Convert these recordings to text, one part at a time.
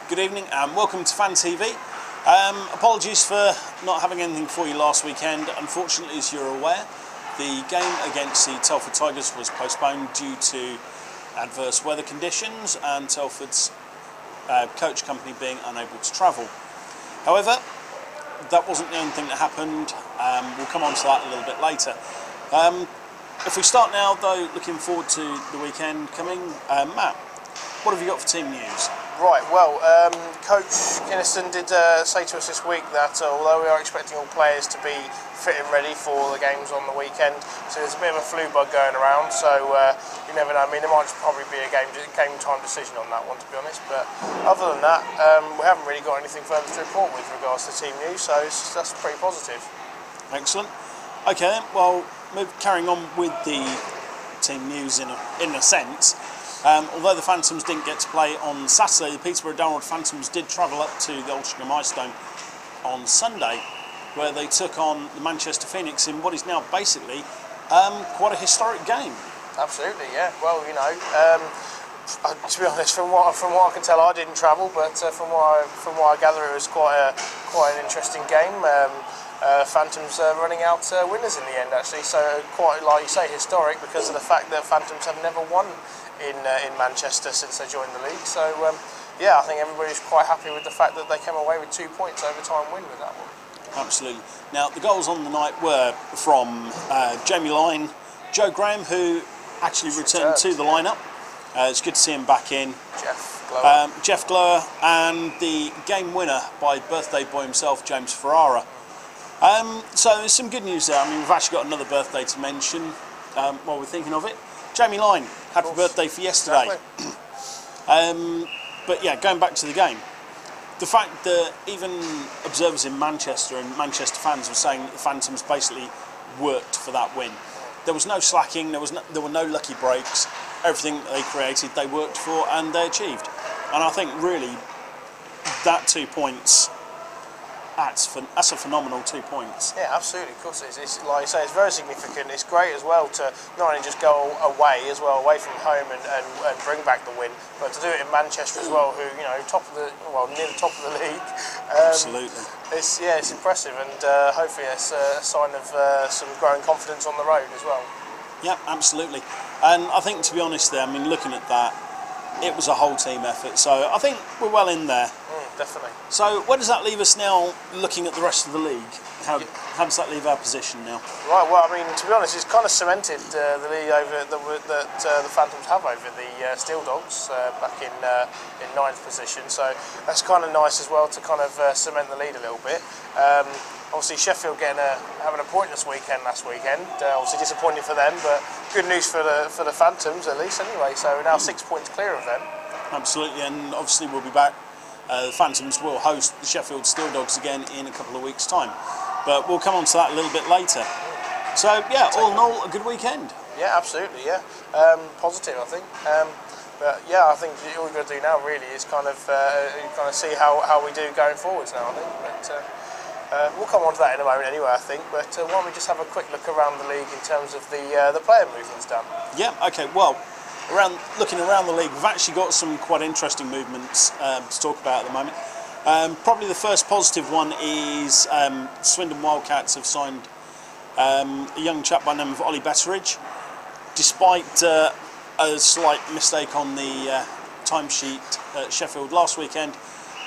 Good evening and welcome to PhanTV. Apologies for not having anything for you last weekend. Unfortunately, as you're aware, the game against the Telford Tigers was postponed due to adverse weather conditions and Telford's coach company being unable to travel. However, that wasn't the only thing that happened. We'll come on to that a little bit later. If we start now, though, looking forward to the weekend coming, Matt, what have you got for team news? Right, well, Coach Kinnison did say to us this week that although we are expecting all players to be fit and ready for the games on the weekend, so there's a bit of a flu bug going around, so you never know. I mean, there might probably be a game time decision on that one, to be honest, but other than that, we haven't really got anything further to report with regards to team news, so that's pretty positive. Excellent. Okay, well, carrying on with the team news in a sense. Although the Phantoms didn't get to play on Saturday, the Peterborough Dalrod Phantoms did travel up to the Altrincham Ice Dome on Sunday, where they took on the Manchester Phoenix in what is now basically quite a historic game. Absolutely, yeah. Well, you know, to be honest, from what I can tell, I didn't travel, but from what I gather, it was quite an interesting game. Phantoms running out winners in the end, actually. So quite, like you say, historic because of the fact that Phantoms have never won in Manchester since they joined the league. So yeah, I think everybody's quite happy with the fact that they came away with 2 points overtime win with that one. Absolutely. Now the goals on the night were from Jamie Lyne, Joe Graham, who actually returned to the lineup. It's good to see him back in. Jeff Glower, and the game winner by birthday boy himself, James Ferrara. So there's some good news there. I mean, we've actually got another birthday to mention while we're thinking of it. Jamie Lyne, happy birthday for yesterday. Exactly. But yeah, going back to the game, the fact that even observers in Manchester and Manchester fans were saying that the Phantoms basically worked for that win. There was no slacking, there were no lucky breaks. Everything that they created, they worked for and they achieved. And I think really that 2 points, that's a phenomenal 2 points. Yeah, absolutely. Of course, it's like you say, it's very significant. It's great as well to not only just go away away from home and bring back the win, but to do it in Manchester as well, who, you know, near the top of the league. Absolutely. It's impressive, and hopefully it's a sign of some growing confidence on the road as well. Yeah, absolutely. And I think, to be honest, there, I mean, looking at that, it was a whole team effort. So I think we're well in there. Definitely. So where does that leave us now, looking at the rest of the league? How does that leave our position now? Right, well, I mean, to be honest, it's kind of cemented the lead over that the Phantoms have over the Steel Dogs back in 9th position. So that's kind of nice as well to kind of cement the lead a little bit. Obviously, Sheffield having a point this weekend. Last weekend, obviously disappointing for them, but good news for the Phantoms at least. Anyway, so we're now 6 points clear of them. Absolutely, and obviously we'll be back. The Phantoms will host the Sheffield Steel Dogs again in a couple of weeks' time, but we'll come on to that a little bit later. So yeah, all in all, a good weekend. Yeah, absolutely. Yeah, positive, I think. But yeah, I think all we've got to do now really is kind of see how we do going forwards now. I think, but we'll come on to that in a moment anyway. I think. But why don't we just have a quick look around the league in terms of the player movements done? Yeah. Okay. Well. Looking around the league, we've actually got some quite interesting movements to talk about at the moment. Probably the first positive one is Swindon Wildcats have signed a young chap by the name of Ollie Betteridge. Despite a slight mistake on the timesheet at Sheffield last weekend,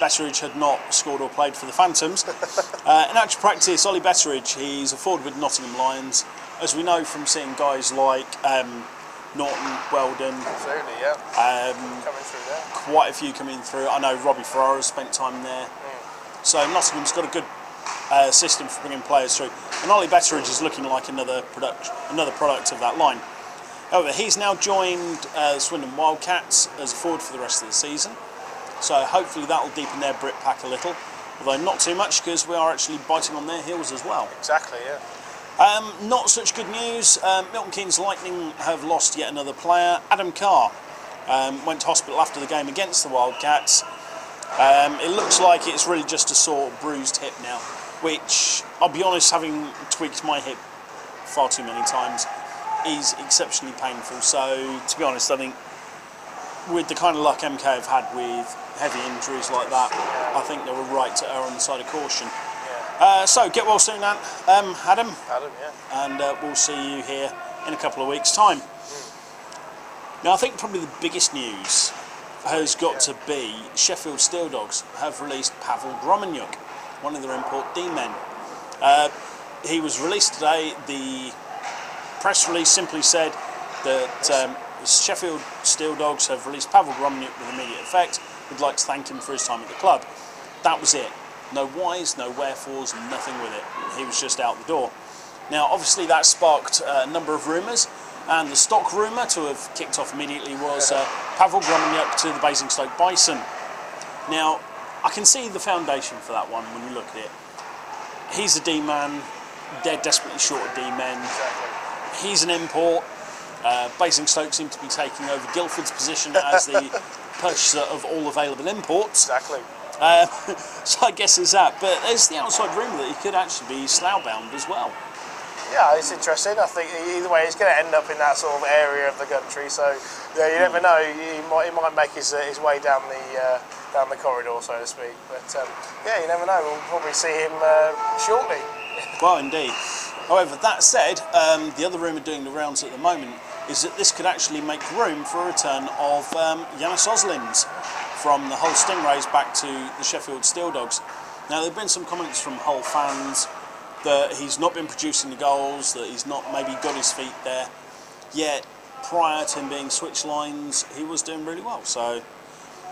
Betteridge had not scored or played for the Phantoms. In actual practice, Ollie Betteridge, he's a forward with Nottingham Lions. As we know from seeing guys like Norton, Weldon, absolutely, yeah. Coming through there. Quite a few coming through. I know Robbie Ferrara spent time there. So Nottingham's got a good system for bringing players through. And Ollie Betteridge is looking like another product of that line. However, he's now joined Swindon Wildcats as a forward for the rest of the season. So hopefully that will deepen their Brit pack a little. Although not too much, because we are actually biting on their heels as well. Exactly, yeah. Not such good news. Milton Keynes Lightning have lost yet another player. Adam Carr went to hospital after the game against the Wildcats. It looks like it's really just a sore bruised hip now, which, I'll be honest, having tweaked my hip far too many times, is exceptionally painful. So, to be honest, I think with the kind of luck MK have had with heavy injuries like that, I think they were right to err on the side of caution. So get well soon, Adam. Adam, yeah. And we'll see you here in a couple of weeks' time. Now, I think probably the biggest news has got to be Sheffield Steel Dogs have released Pavel Gromanyuk, one of their import D-men. He was released today. The press release simply said that Sheffield Steel Dogs have released Pavel Gromanyuk with immediate effect. We'd like to thank him for his time at the club. That was it. No whys, no wherefores, nothing with it. He was just out the door. Now, obviously, that sparked a number of rumours, and the stock rumour to have kicked off immediately was Pavel Gromanyuk to the Basingstoke Bison. Now, I can see the foundation for that one when you look at it. He's a D-man. They're desperately short of D-men. Exactly. He's an import. Basingstoke seem to be taking over Guildford's position as the purchaser of all available imports. Exactly. So I guess there's that. But there's the outside rumour that he could actually be Slough-bound as well. Yeah, it's interesting. I think either way, he's going to end up in that sort of area of the country. So yeah, you never know. He might make his way down the corridor, so to speak. But yeah, you never know. We'll probably see him shortly. Well, indeed. However, that said, the other rumour doing the rounds at the moment is that this could actually make room for a return of Janis Oslins from the Hull Stingrays back to the Sheffield Steel Dogs. Now, there have been some comments from Hull fans that he's not been producing the goals, that he's not maybe got his feet there, yet prior to him being switch lines, he was doing really well. So,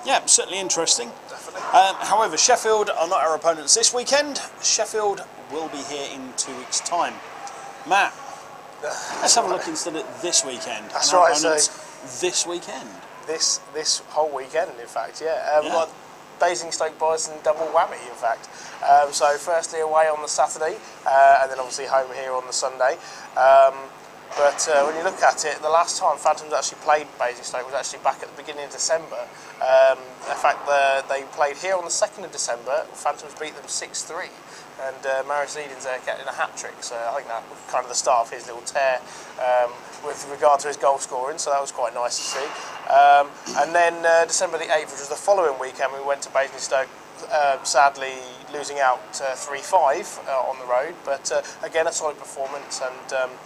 yeah, certainly interesting. Definitely. However, Sheffield are not our opponents this weekend. Sheffield will be here in 2 weeks' time. Matt, let's have a look instead at this weekend. That's right, so this weekend. This whole weekend, in fact, yeah. We've got Basingstoke Bison double whammy, in fact. So firstly away on the Saturday, and then obviously home here on the Sunday. But when you look at it, the last time Phantoms actually played Basingstoke was actually back at the beginning of December. In fact, they played here on the 2nd of December. Phantoms beat them 6-3. And Maris Eden's getting a hat-trick, so I think that was kind of the start of his little tear with regard to his goal scoring, so that was quite nice to see. And then December the 8th, which was the following weekend, we went to Basingstoke, sadly losing out 3-5 on the road, but again a solid performance, and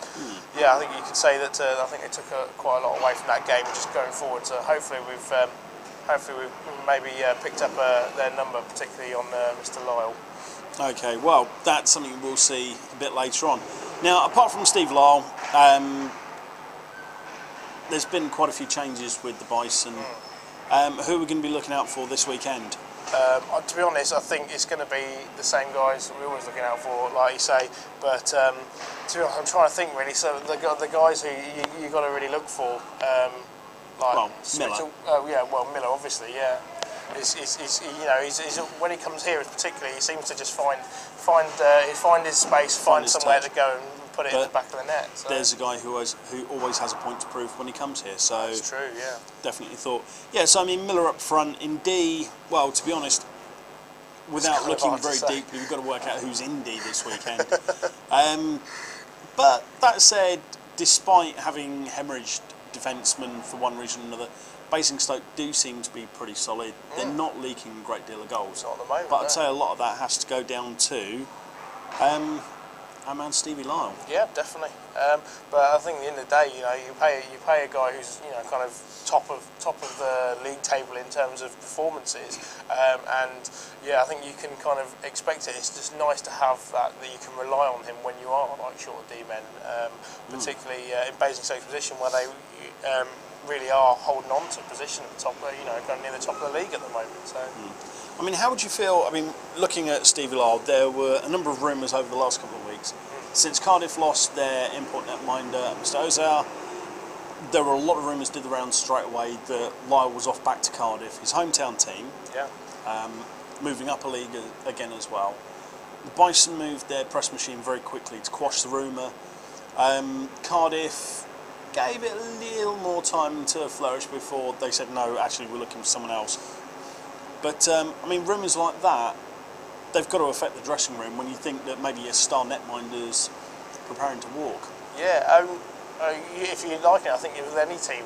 yeah, I think you could say that I think they took quite a lot away from that game just going forward, so hopefully we've maybe picked up their number, particularly on Mr. Lyle. Okay, well, that's something we'll see a bit later on. Now, apart from Steve Lyle, there's been quite a few changes with the Bison. Who are we going to be looking out for this weekend? To be honest, I think it's going to be the same guys we're always looking out for, like you say. But to be honest, I'm trying to think really. So the guys who you got to really look for, like Miller. Miller, obviously, yeah. You know, he's when he comes here, particularly, he seems to just find his space, find somewhere to go and put it in the back of the net. So. There's a guy who always has a point to prove when he comes here. So that's true, yeah. Definitely thought. Yeah, so I mean, Miller up front in D. Well, to be honest, without looking very deeply, we've got to work out who's in D this weekend. But that said, despite having hemorrhaged defencemen for one reason or another, Basingstoke do seem to be pretty solid. They're not leaking a great deal of goals. Not at the moment, but I'd say a lot of that has to go down to our man Stevie Lyle. Yeah, definitely. But I think at the end of the day, you know, you pay a guy who's, you know, kind of top of the league table in terms of performances, and yeah, I think you can kind of expect it. It's just nice to have that you can rely on him when you are like short of D-men, particularly in Basingstoke's position where they really are holding on to a position at the top, you know, kind of near the top of the league at the moment. So. I mean, how would you feel? I mean, looking at Stevie Lyle, there were a number of rumours over the last couple of weeks. Since Cardiff lost their import netminder, Mr. Ozar, there were a lot of rumours did the round straight away that Lyle was off back to Cardiff, his hometown team, moving up a league again as well. The Bison moved their press machine very quickly to quash the rumour. Cardiff gave it a little more time to flourish before they said, no, actually we're looking for someone else. But, I mean, rumours like that, they've got to affect the dressing room when you think that maybe a star netminder's preparing to walk. Yeah, if you like it, I think with any team,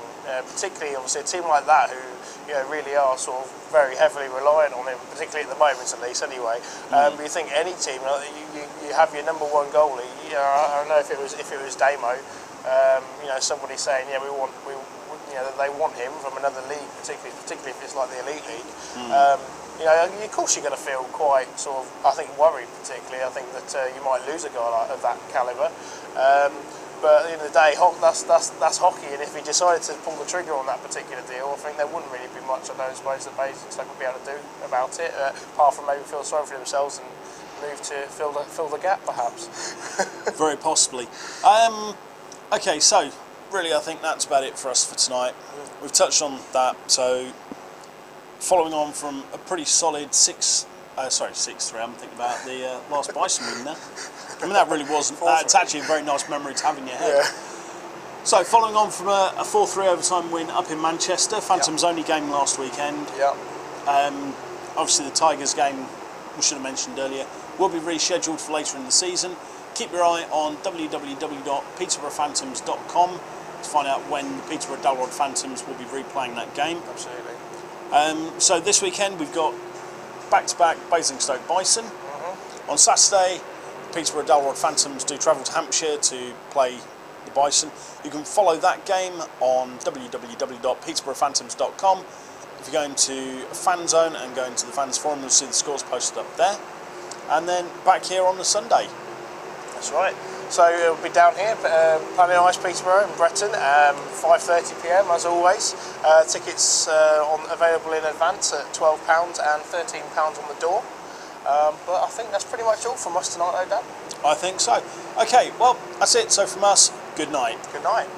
particularly obviously a team like that who really are sort of very heavily reliant on him, particularly at the moment at least. Anyway, but you think any team, you have your number one goalie. I don't know if it was Damo, somebody saying that they want him from another league, particularly if it's like the Elite League. Of course you're going to feel quite sort of, I think, worried. Particularly, I think that you might lose a guy of that calibre. But at the end of the day, that's hockey, and if he decided to pull the trigger on that particular deal, I think there wouldn't really be much, I don't suppose, that Basingstoke would be able to do about it, apart from maybe feel sorry for themselves and move to fill the gap, perhaps. Very possibly. Okay, so really I think that's about it for us for tonight. We've touched on that, so following on from a pretty solid 6-3, I'm thinking about the last Bison win there. I mean, that really wasn't, it's actually a very nice memory to have in your head. Yeah. So following on from a 4-3 overtime win up in Manchester, Phantoms' only game last weekend. Yeah. Obviously the Tigers game, we should have mentioned earlier, will be rescheduled for later in the season. Keep your eye on www.peterborough.phantoms.com to find out when the Peterborough Dalrod Phantoms will be replaying that game. Absolutely. So this weekend we've got back-to-back Basingstoke Bison. On Saturday, the Peterborough Dalrod Phantoms do travel to Hampshire to play the Bison. You can follow that game on www.peterborough.phantoms.com. If you go into Fan Zone and go into the Fans Forum, you'll see the scores posted up there. And then back here on the Sunday. That's right. So it'll be down here, Planet Ice, Peterborough and Breton, 5:30 PM as always. Tickets available in advance at £12 and £13 on the door. But I think that's pretty much all from us tonight, though, Dan. I think so. Okay, well, that's it. So from us, good night. Good night.